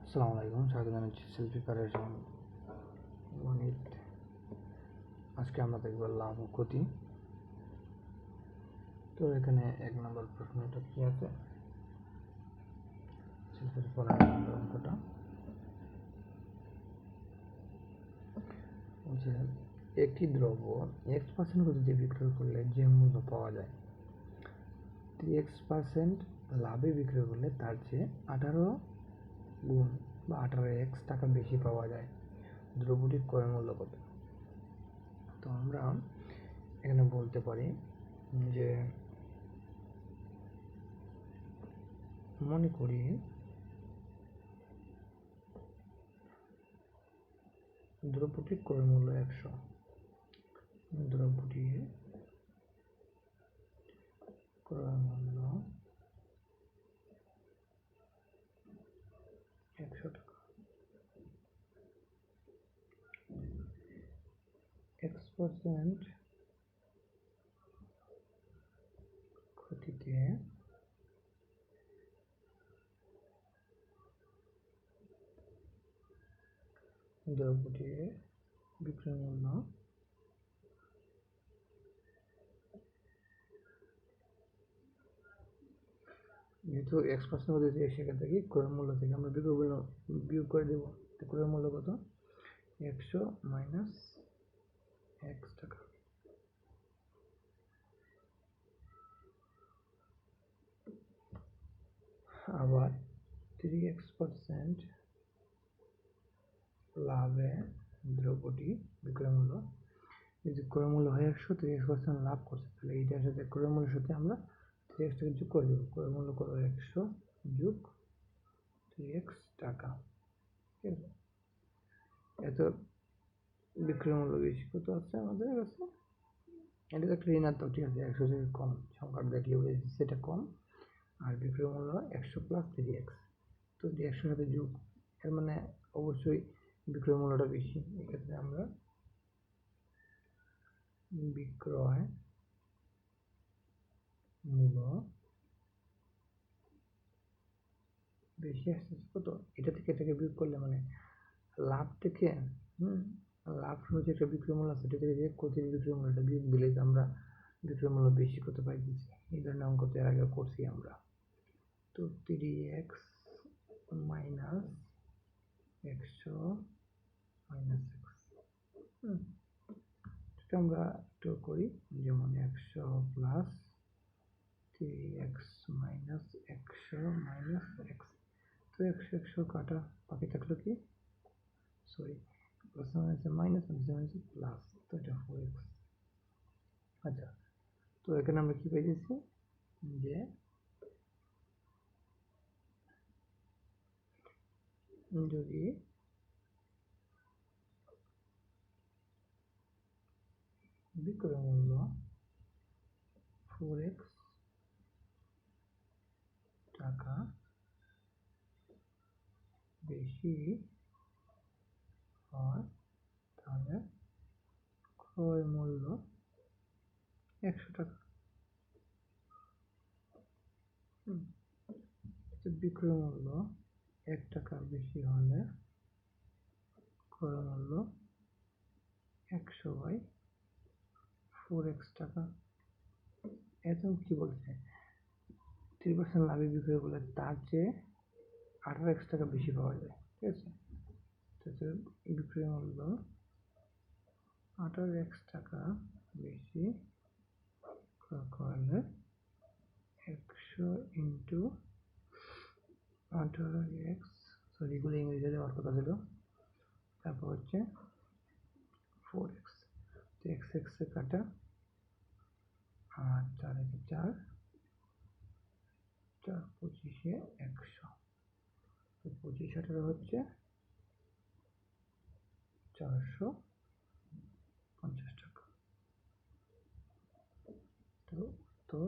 আসসালামু আলাইকুম, স্বাগত জানাচ্ছি সেলফ প্রিপারেশন গণিত। আজকে আমরা দেখব লাভ ও ক্ষতি। তো এখানে 1 নম্বর প্রশ্নটা কি আছে, সেলফের 15 নম্বর অঙ্কটা বলছে একটি দ্রব্য x% গতিতে বিক্রয় করলে যে মূল্য পাওয়া যায় 3x% লাভে বিক্রয় করলে তার চেয়ে 18 গুণ বা 18x টাকা বেশি পাওয়া যায়। দ্রব্যটির ক্রয় মূল্য কত? তো আমরা এখানে বলতে পারি যে মনে করি দ্রব্যটির ক্রয় মূল্য 100, দ্রব্যটির ক্রয় মূল্য 100 টাকা। x% ক্ষতিতে দ্রব্যটির বিক্রয় মূল্য যেহেতু x% হতে সেখান থেকে ক্রয় মূল্য থেকে আমরা বিক্রয় মূল্য বিয়োগ করে দেব। তো ক্রয় মূল্য কত? 100 মাইনাস x টাকা। আবার 3x% লাভে দ্রব্যটি বিক্রয় মূল্য, যদি ক্রয় মূল্য হয় 100, 3x% লাভ করছে, তাহলে এইটার সাথে ক্রয় মূল্যের সাথে আমরা 3x টাকা যোগ করে দেবো। ক্রয় মূল্য কত? 100 যোগ 3x টাকা। ঠিক আছে, এত বিক্রয় মূল্য বেশি কত আছে আমাদের কাছে? এটা তো একটা ঋণাত্মক, ঠিক আছে, 100 থেকে কম সংখ্যাটা দেখলে বুঝেছি সেটা কম। আর বিক্রয় মূল্য 100 প্লাস 3x, তো 100 সাথে যোগ, এর মানে অবশ্যই বিক্রয় মূল্যটা বেশি। এক্ষেত্রে আমরা বিক্রয় মূল্য বেশি আসছে কত? এটা থেকে এটাকে বিয়োগ করলে মানে লাভ থেকে লাভ হচ্ছে একটা বিক্রয় মূল্য আছে, এটা থেকে যে ক্ষতির বিক্রয় মূল্যটা বিয়োগ দিলে আমরা বিক্রয় মূল্য বেশি কত পাইতেছি। এই ধরনের অঙ্ক তো এর আগে করছি আমরা। তো 3x মাইনাস 100 মাইনাস x, সেটা আমরা একটু করি, যেমন 100 plus 3x minus 100 minus x। তো 100 কাটা, বাকি থাকলো কি, sorry plus minus minus plus, তো এটা 4x। আচ্ছা, তো এখানে আমরা কি পেয়েছি যে যদি বিক্রয় মূল্য 4x টাকা বেশি হয় তাহলে ক্রয় মূল্য 100 টাকা। বিক্রয় মূল্য 1 টাকা বেশি হলে ক্রয় মূল্য 100 বাই 4x টাকা। এখন কি বলছে, 3% লাভে বিক্রয় করলে তার চেয়ে 18x টাকা বেশি পাওয়া যায়। ঠিক আছে, তো বিক্রয় মূল্য 18x টাকা বেশি করলে 100 ইন্টু 18x, সরি এগুলো ইংরেজিতে দেওয়ার কথা ছিল, তারপর হচ্ছে 4x, তো x এ কাটা, আর 4 একে 4, 4 25 100, তো 25 18 হচ্ছে 450 টাকা। তো